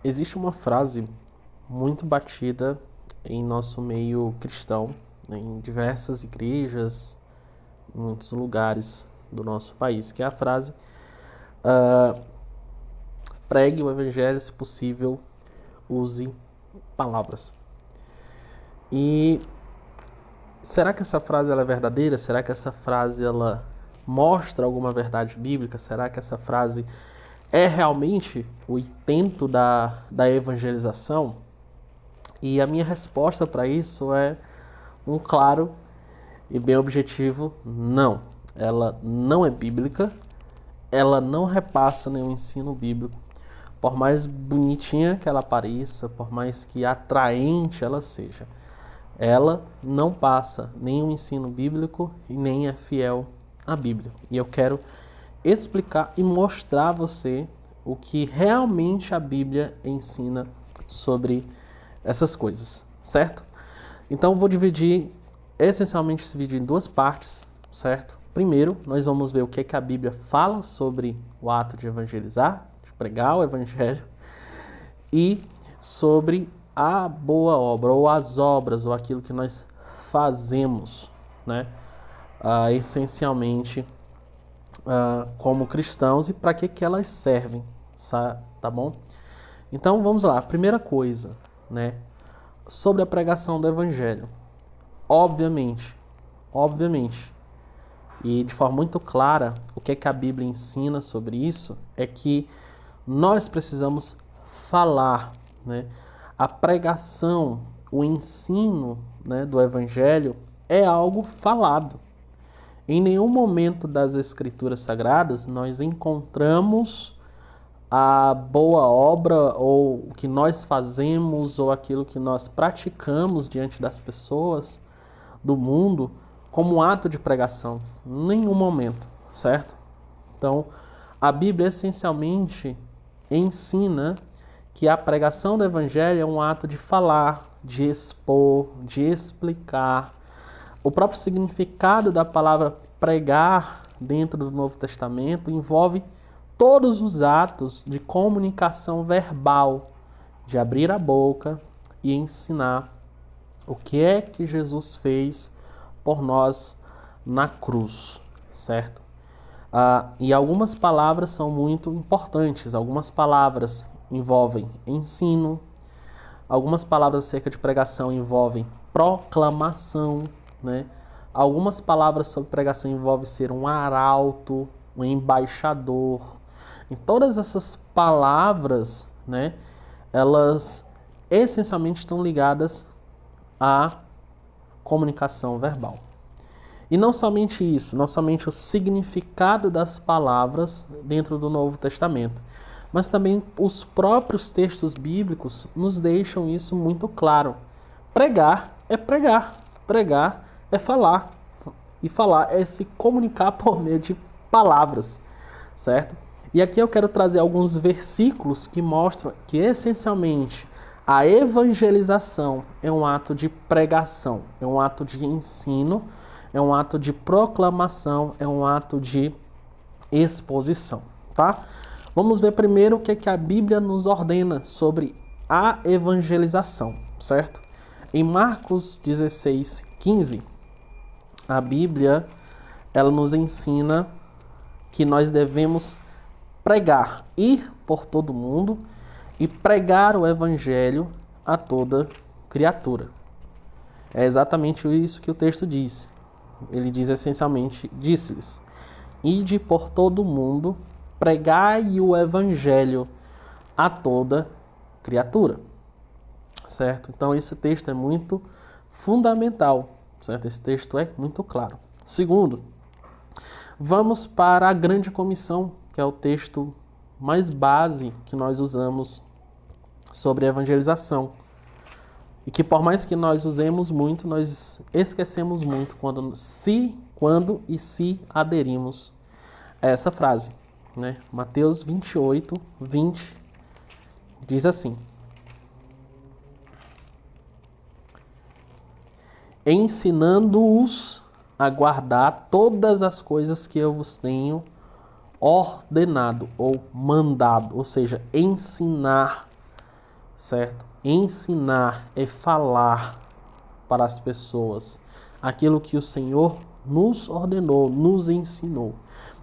Existe uma frase muito batida em nosso meio cristão, né, em diversas igrejas, em muitos lugares do nosso país, que é a frase: pregue o evangelho, se possível, use palavras. E será que essa frase ela é verdadeira? Será que essa frase ela mostra alguma verdade bíblica? Será que essa frase é realmente o intento da evangelização? E a minha resposta para isso é um claro e bem objetivo: não. Ela não é bíblica, ela não repassa nenhum ensino bíblico. Por mais bonitinha que ela pareça, por mais que atraente ela seja, ela não passa nenhum ensino bíblico e nem é fiel à Bíblia. E eu quero explicar e mostrar a você o que realmente a Bíblia ensina sobre essas coisas, certo? Então vou dividir essencialmente esse vídeo em duas partes, certo? Primeiro, nós vamos ver o que é que a Bíblia fala sobre o ato de evangelizar, de pregar o evangelho, e sobre a boa obra, ou as obras, ou aquilo que nós fazemos, né? Essencialmente como cristãos e para que elas servem, tá bom? Então vamos lá, primeira coisa, né? Sobre a pregação do evangelho. Obviamente, e de forma muito clara, o que é que a Bíblia ensina sobre isso é que nós precisamos falar, né? A pregação, o ensino, né, do Evangelho é algo falado. Em nenhum momento das Escrituras Sagradas nós encontramos a boa obra ou o que nós fazemos ou aquilo que nós praticamos diante das pessoas do mundo como um ato de pregação. Em nenhum momento, certo? Então, a Bíblia essencialmente ensina que a pregação do Evangelho é um ato de falar, de expor, de explicar. O próprio significado da palavra pregar dentro do Novo Testamento envolve todos os atos de comunicação verbal, de abrir a boca e ensinar o que é que Jesus fez por nós na cruz, certo? E algumas palavras são muito importantes. Algumas palavras envolvem ensino, algumas palavras acerca de pregação envolvem proclamação, né? Algumas palavras sobre pregação envolvem ser um arauto, um embaixador. E todas essas palavras, né, elas essencialmente estão ligadas à comunicação verbal. E não somente isso, não somente o significado das palavras dentro do Novo Testamento, mas também os próprios textos bíblicos nos deixam isso muito claro. Pregar é pregar, pregar é falar, e falar é se comunicar por meio de palavras, certo? E aqui eu quero trazer alguns versículos que mostram que essencialmente a evangelização é um ato de pregação, é um ato de ensino, é um ato de proclamação, é um ato de exposição, tá? Vamos ver primeiro o que é que a Bíblia nos ordena sobre a evangelização, certo? Em Marcos 16:15, a Bíblia ela nos ensina que nós devemos pregar, ir por todo mundo e pregar o evangelho a toda criatura. É exatamente isso que o texto diz. Ele diz essencialmente, disse-lhes: ide por todo mundo, pregai o evangelho a toda criatura. Certo? Então esse texto é muito fundamental, certo? Esse texto é muito claro. Segundo, vamos para a grande comissão, que é o texto mais base que nós usamos sobre a evangelização. E que por mais que nós usemos muito, nós esquecemos muito quando e se aderimos a essa frase, né? Mateus 28:20 diz assim: ensinando-os a guardar todas as coisas que eu vos tenho ordenado ou mandado, ou seja, ensinar certo? Ensinar é falar para as pessoas aquilo que o Senhor nos ordenou, nos ensinou.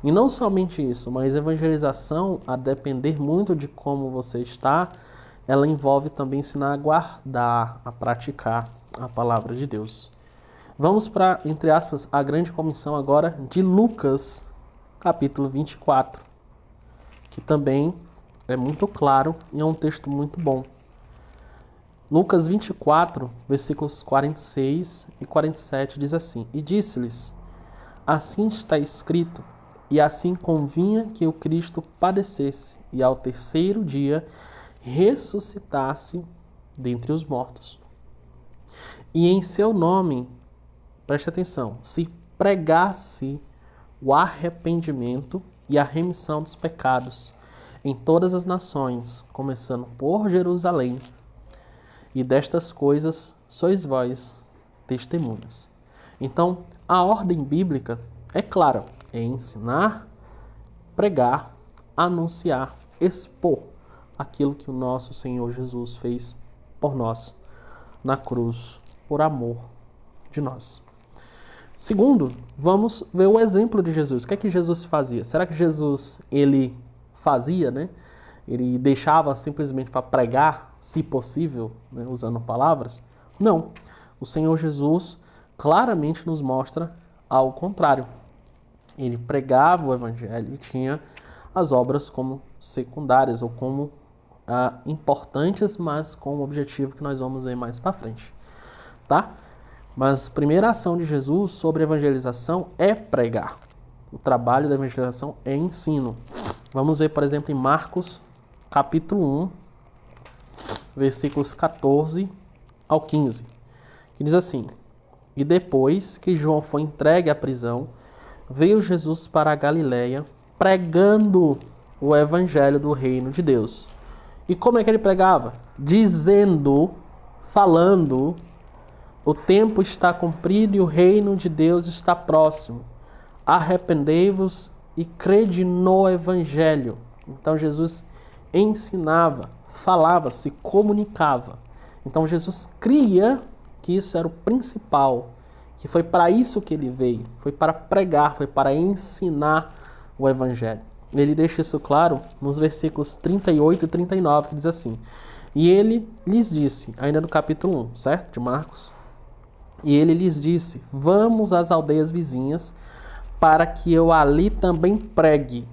E não somente isso, mas evangelização, a depender muito de como você está, ela envolve também ensinar a guardar, a praticar a palavra de Deus. Vamos para, entre aspas, a grande comissão agora de Lucas, capítulo 24, que também é muito claro e é um texto muito bom. Lucas 24, versículos 46 e 47 diz assim: E disse-lhes: Assim está escrito, e assim convinha que o Cristo padecesse e ao terceiro dia ressuscitasse dentre os mortos. E em seu nome, preste atenção, se pregasse o arrependimento e a remissão dos pecados em todas as nações, começando por Jerusalém. E destas coisas sois vós testemunhas. Então, a ordem bíblica é clara, é ensinar, pregar, anunciar, expor aquilo que o nosso Senhor Jesus fez por nós na cruz, por amor de nós. Segundo, vamos ver o exemplo de Jesus. O que é que Jesus fazia? Será que Jesus, ele fazia, né? Ele deixava simplesmente para pregar, se possível, né, usando palavras? Não. O Senhor Jesus claramente nos mostra ao contrário. Ele pregava o evangelho e tinha as obras como secundárias ou como importantes, mas com o objetivo que nós vamos ver mais para frente, tá? Mas a primeira ação de Jesus sobre evangelização é pregar. O trabalho da evangelização é ensino. Vamos ver, por exemplo, em Marcos, capítulo 1, versículos 14 ao 15, que diz assim: E depois que João foi entregue à prisão, veio Jesus para a Galiléia, pregando o evangelho do reino de Deus. E como é que ele pregava? Dizendo, falando: O tempo está cumprido e o reino de Deus está próximo. Arrependei-vos e crede no evangelho. Então Jesus ensinava, falava, se comunicava. Então Jesus cria que isso era o principal, que foi para isso que ele veio, foi para pregar, foi para ensinar o evangelho. Ele deixa isso claro nos versículos 38 e 39, que diz assim: E ele lhes disse, ainda no capítulo 1, certo? De Marcos. E ele lhes disse: Vamos às aldeias vizinhas, para que eu ali também pregue.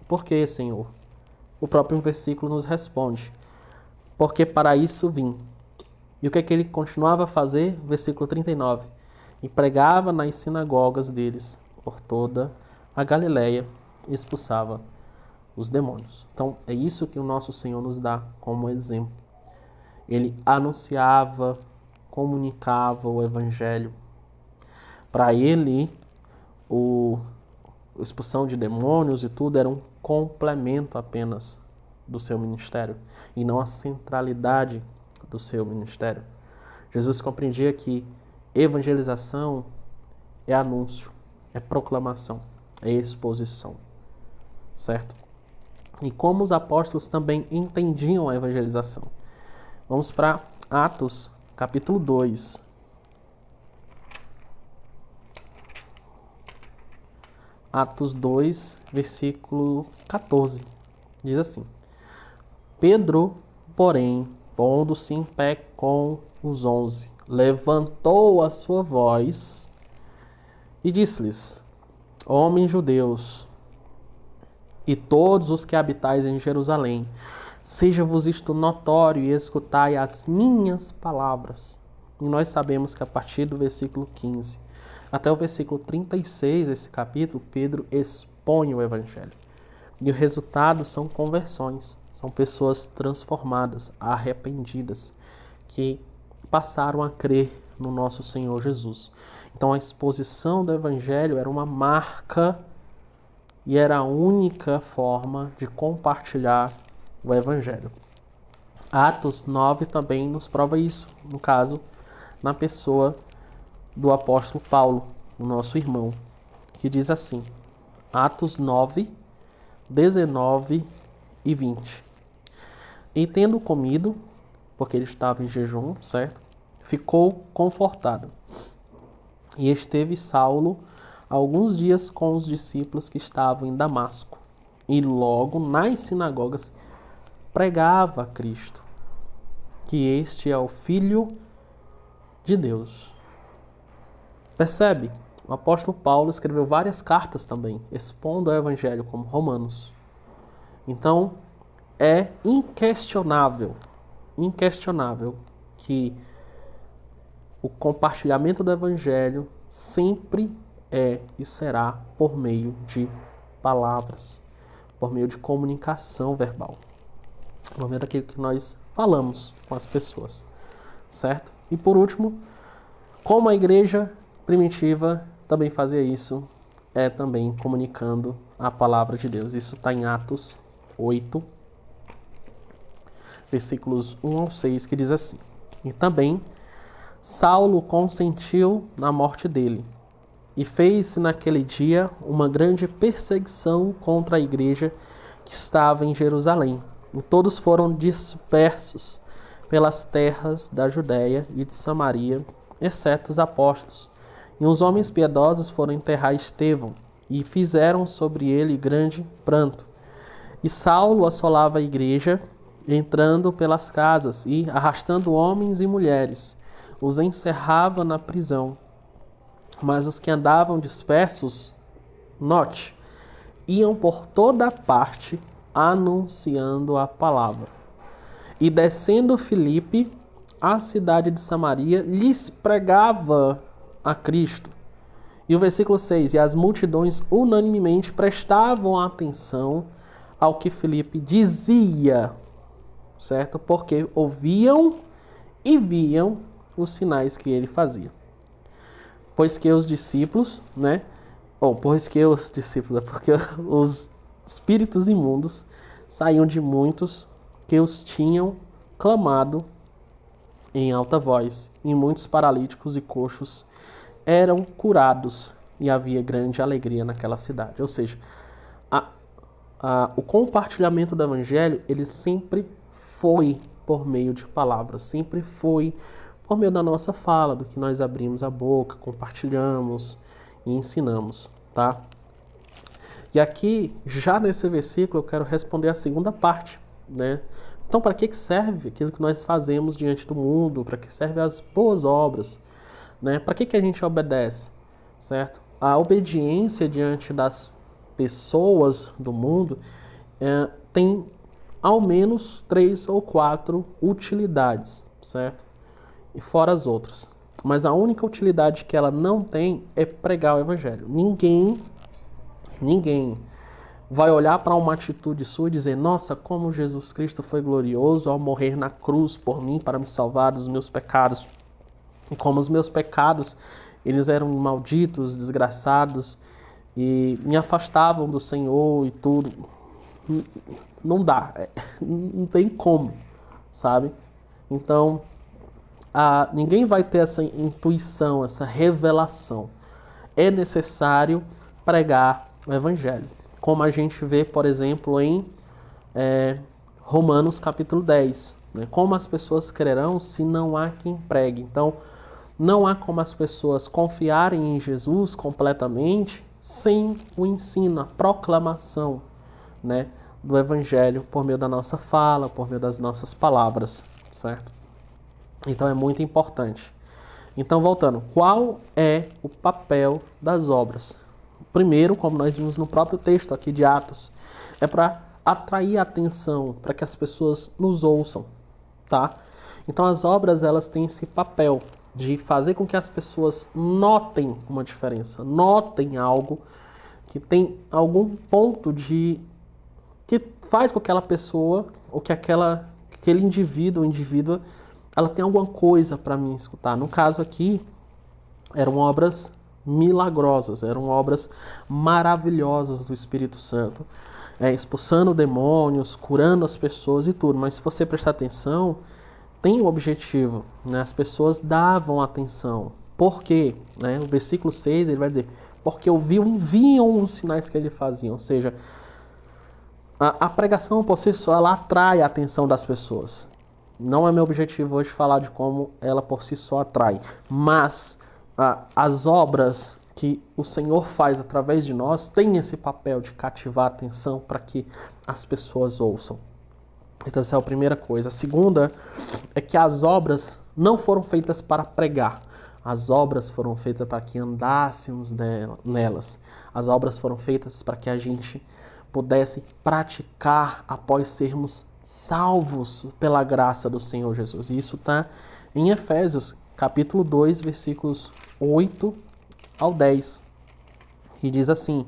Por quê, Senhor? O próprio versículo nos responde: Porque para isso vim. E o que é que ele continuava a fazer? Versículo 39. E pregava nas sinagogas deles por toda a Galiléia e expulsava os demônios. Então, é isso que o nosso Senhor nos dá como exemplo. Ele anunciava, comunicava o evangelho. Para ele, a expulsão de demônios e tudo era um complemento apenas do seu ministério e não a centralidade do seu ministério. Jesus compreendia que evangelização é anúncio, é proclamação, é exposição, certo? E como os apóstolos também entendiam a evangelização. Vamos para Atos, capítulo 2. Atos 2, versículo 14. Diz assim: Pedro, porém, pondo-se em pé com os 11, levantou a sua voz e disse-lhes: Homens judeus, e todos os que habitais em Jerusalém, seja-vos isto notório e escutai as minhas palavras. E nós sabemos que a partir do versículo 15 até o versículo 36 desse capítulo, Pedro expõe o evangelho. E o resultado são conversões, são pessoas transformadas, arrependidas, que passaram a crer no nosso Senhor Jesus. Então a exposição do evangelho era uma marca e era a única forma de compartilhar o evangelho. Atos 9 também nos prova isso, no caso, na pessoa do apóstolo Paulo, o nosso irmão, que diz assim, Atos 9, 19 e 20. E tendo comido, porque ele estava em jejum, certo? Ficou confortado. E esteve Saulo alguns dias com os discípulos que estavam em Damasco. E logo nas sinagogas pregava a Cristo, que este é o Filho de Deus. Percebe? O apóstolo Paulo escreveu várias cartas também, expondo o evangelho como Romanos. Então, é inquestionável que o compartilhamento do evangelho sempre é e será por meio de palavras, por meio de comunicação verbal, por meio daquilo que nós falamos com as pessoas, certo? E por último, como a igreja primitiva também fazia isso, é também comunicando a palavra de Deus. Isso está em Atos 8, versículos 1 ao 6, que diz assim: E também Saulo consentiu na morte dele, e fez-se naquele dia uma grande perseguição contra a igreja que estava em Jerusalém. E todos foram dispersos pelas terras da Judéia e de Samaria, exceto os apóstolos. E os homens piedosos foram enterrar Estevão, e fizeram sobre ele grande pranto. E Saulo assolava a igreja, entrando pelas casas e, arrastando homens e mulheres, os encerrava na prisão. Mas os que andavam dispersos, note, iam por toda parte anunciando a palavra. E descendo Filipe, a cidade de Samaria, lhes pregava a Cristo. E o versículo 6, e as multidões unanimemente prestavam atenção ao que Filipe dizia, certo? Porque ouviam e viam os sinais que ele fazia. Pois que os discípulos, porque os espíritos imundos saíam de muitos que os tinham clamado em alta voz, e muitos paralíticos e coxos eram curados, e havia grande alegria naquela cidade. Ou seja, o compartilhamento do evangelho, ele sempre foi por meio de palavras, sempre foi por meio da nossa fala, do que nós abrimos a boca, compartilhamos e ensinamos, tá? E aqui, já nesse versículo, eu quero responder a segunda parte, né? Então, para que serve aquilo que nós fazemos diante do mundo? Para que servem as boas obras? Né? Para que a gente obedece? Certo? A obediência diante das pessoas do mundo tem ao menos 3 ou 4 utilidades, certo? E fora as outras. Mas a única utilidade que ela não tem é pregar o evangelho. Ninguém vai olhar para uma atitude sua e dizer: nossa, como Jesus Cristo foi glorioso ao morrer na cruz por mim para me salvar dos meus pecados. E como os meus pecados, eles eram malditos, desgraçados e me afastavam do Senhor e tudo. Não dá, não tem como, sabe? Então, ninguém vai ter essa intuição, essa revelação. É necessário pregar o evangelho. Como a gente vê, por exemplo, em Romanos capítulo 10. Né? Como as pessoas crerão se não há quem pregue. Então, não há como as pessoas confiarem em Jesus completamente sem o ensino, a proclamação, né, do evangelho por meio da nossa fala, por meio das nossas palavras, certo? Então é muito importante. Então, voltando, qual é o papel das obras? Primeiro, como nós vimos no próprio texto aqui de Atos, é para atrair a atenção, para que as pessoas nos ouçam, tá? Então as obras, elas têm esse papel de fazer com que as pessoas notem uma diferença, notem algo que tem algum ponto que faz com que aquela pessoa, ou que aquele indivíduo, ela tem alguma coisa para mim escutar. No caso aqui, eram obras milagrosas, eram obras maravilhosas do Espírito Santo, expulsando demônios, curando as pessoas e tudo. Mas se você prestar atenção, tem um objetivo, né? As pessoas davam atenção. Por quê? Né? O versículo 6, ele vai dizer: porque ouviam e viam os sinais que ele fazia. Ou seja, A pregação por si só, ela atrai a atenção das pessoas. Não é meu objetivo hoje falar de como ela por si só atrai, mas as obras que o Senhor faz através de nós têm esse papel de cativar a atenção para que as pessoas ouçam. Então essa é a primeira coisa. A segunda é que as obras não foram feitas para pregar. As obras foram feitas para que andássemos nelas. As obras foram feitas para que a gente pudesse praticar após sermos salvos pela graça do Senhor Jesus. E isso está em Efésios, capítulo 2, versículos 8 ao 10. E diz assim,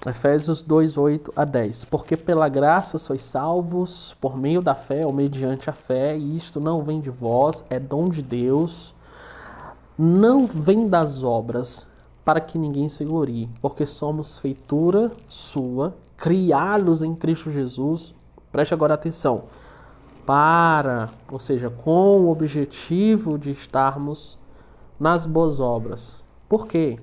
Efésios 2, 8 a 10. Porque pela graça sois salvos por meio da fé ou mediante a fé, e isto não vem de vós, é dom de Deus, não vem das obras, para que ninguém se glorie, porque somos feitura sua, criados em Cristo Jesus, preste agora atenção, ou seja, com o objetivo de estarmos nas boas obras. Por quê?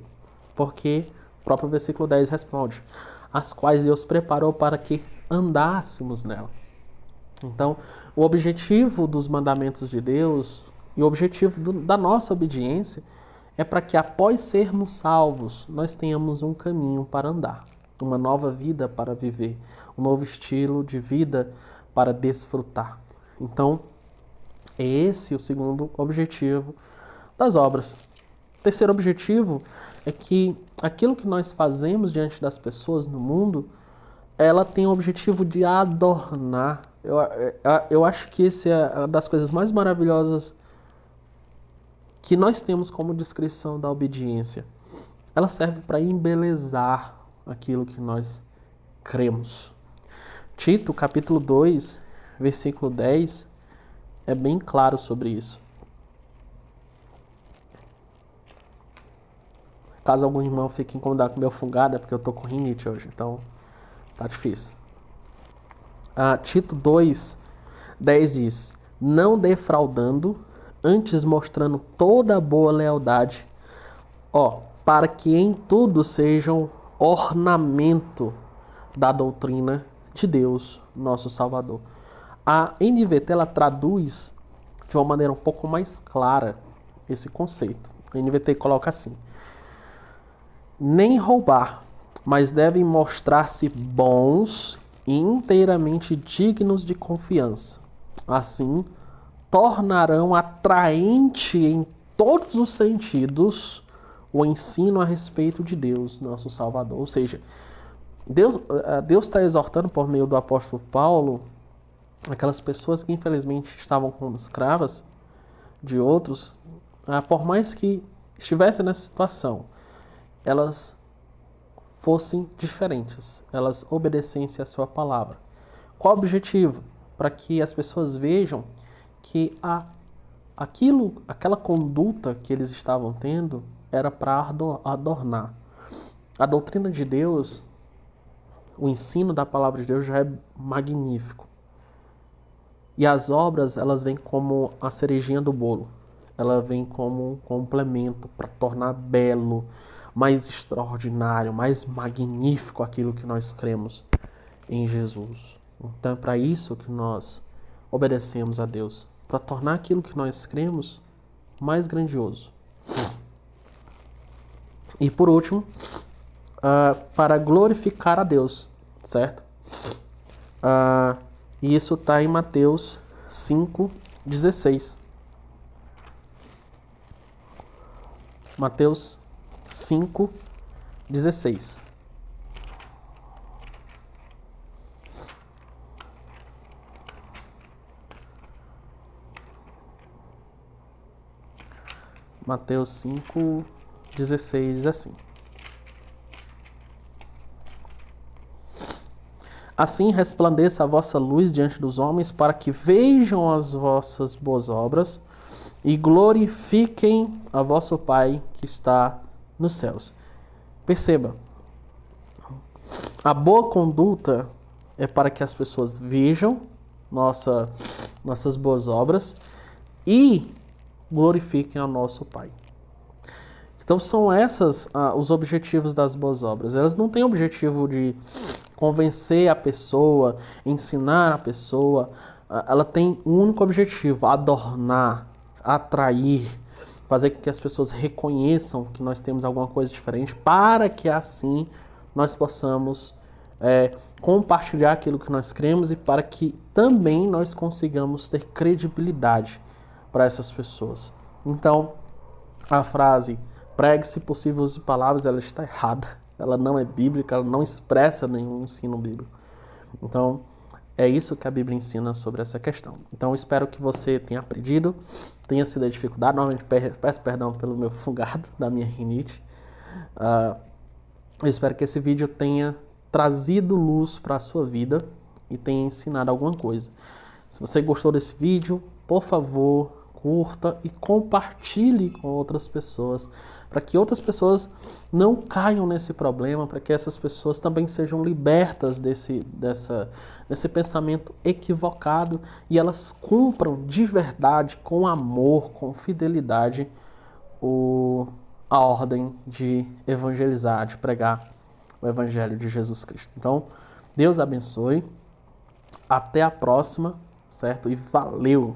Porque o próprio versículo 10 responde, as quais Deus preparou para que andássemos nela. Então, o objetivo dos mandamentos de Deus e o objetivo da nossa obediência é para que após sermos salvos, nós tenhamos um caminho para andar, uma nova vida para viver, um novo estilo de vida para desfrutar. Então, é esse o segundo objetivo das obras. O terceiro objetivo é que aquilo que nós fazemos diante das pessoas no mundo, ela tem o objetivo de adornar. Eu acho que esse é uma das coisas mais maravilhosas que nós temos como descrição da obediência. Ela serve para embelezar aquilo que nós cremos. Tito, capítulo 2, versículo 10, é bem claro sobre isso. Caso algum irmão fique incomodado com meu fungado, é porque eu tô com rinite hoje, então tá difícil. Tito 2, 10 diz, não defraudando, antes mostrando toda a boa lealdade, para que em tudo sejam ornamento da doutrina de Deus, nosso Salvador. A NVT, ela traduz de uma maneira um pouco mais clara esse conceito. A NVT coloca assim, nem roubar, mas devem mostrar-se bons e inteiramente dignos de confiança. Assim, tornarão atraente em todos os sentidos o ensino a respeito de Deus, nosso Salvador. Ou seja, Deus está exortando por meio do apóstolo Paulo aquelas pessoas que infelizmente estavam como escravas de outros, por mais que estivessem nessa situação, elas fossem diferentes, elas obedecessem a sua palavra. Qual o objetivo? Para que as pessoas vejam que aquela conduta que eles estavam tendo era para adornar. A doutrina de Deus, o ensino da palavra de Deus já é magnífico. E as obras, elas vêm como a cerejinha do bolo. Ela vem como um complemento para tornar belo, mais extraordinário, mais magnífico aquilo que nós cremos em Jesus. Então é para isso que nós obedecemos a Deus, para tornar aquilo que nós cremos mais grandioso. E por último, para glorificar a Deus, certo? E isso está em Mateus 5,16. Mateus 5,16. Mateus 5,16 diz assim. Assim resplandeça a vossa luz diante dos homens, para que vejam as vossas boas obras e glorifiquem a vosso Pai que está nos céus. Perceba, a boa conduta é para que as pessoas vejam nossas boas obras e glorifiquem ao nosso Pai. Então são esses os objetivos das boas obras. Elas não têm objetivo de convencer a pessoa, ensinar a pessoa, ela tem um único objetivo: adornar, atrair, fazer com que as pessoas reconheçam que nós temos alguma coisa diferente, para que assim nós possamos compartilhar aquilo que nós cremos e para que também nós consigamos ter credibilidade para essas pessoas. Então, a frase "pregue se possível use palavras", ela está errada. Ela não é bíblica, ela não expressa nenhum ensino bíblico. Então, é isso que a Bíblia ensina sobre essa questão. Então, eu espero que você tenha aprendido, tenha sido a dificuldade. Novamente, peço perdão pelo meu fungado, da minha rinite. Eu espero que esse vídeo tenha trazido luz para a sua vida e tenha ensinado alguma coisa. Se você gostou desse vídeo, por favor, curta e compartilhe com outras pessoas, para que outras pessoas não caiam nesse problema, para que essas pessoas também sejam libertas desse pensamento equivocado e elas cumpram de verdade, com amor, com fidelidade, a ordem de evangelizar, de pregar o Evangelho de Jesus Cristo. Então, Deus abençoe. Até a próxima, certo? E valeu!